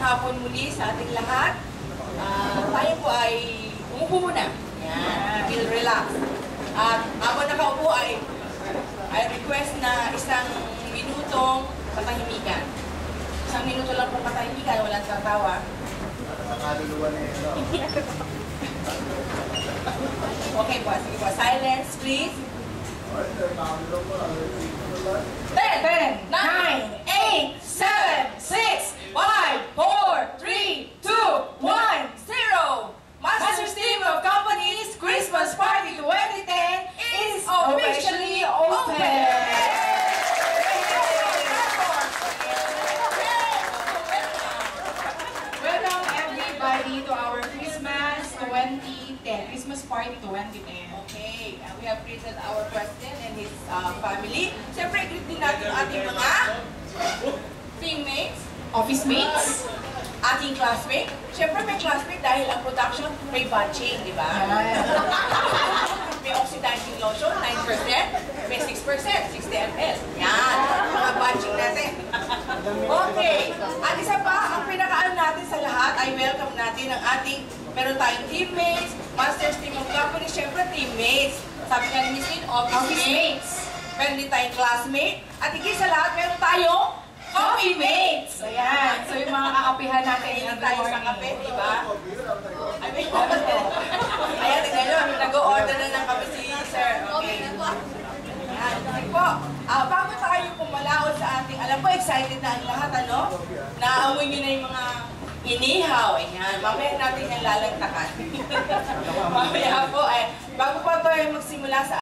hapon muli sa ating lahat. Tayo po ay umupo muna. Yan, feel relax. At habang nakaupo ay request na isang minutong katahimikan. Isang minuto lang pong katahimikan, walang tatawa. Okay po, sige po. Silence, please. 10, 9, 8, 7, 6, 5, 4, 3, 2, 1, 0. Master's Team of Companies Christmas Party 2010 is officially open! Welcome everybody to our Christmas 2010, Christmas Party 2010. Okay, we have greeted our president and his family. Siyempre, greet din natin ating mga teammates, Office mates, ating classmate. Siyempre, may classmate dahil ang production may batching, di ba? May oxidizing lotion, 9%, may 6%, 60 ml. Yan, mga batching natin. Okay, at isa pa, ang pinakaan natin sa lahat ay welcome natin ang ating, meron tayong teammates, Master's Team of Company, syempre teammates. Sabi nga ni Miss Lynn, office mates. Meron din tayong classmate. At higit sa lahat, meron tayong coffee mates. Ayan, so yung mga kakapihan natin Kailan tayo sa kape, di ba? Ayan, tignan nyo, nag-o-order na ng kape si Sir. Okay. Ayan, sige po. Bago tayo pumalaot sa ating, alam po, excited na ang lahat, ano? Naamoy nyo na yung mga inihaw. Ayan, mamaya natin yung lalantakan. Mamaya po, bago pa tayo magsimula sa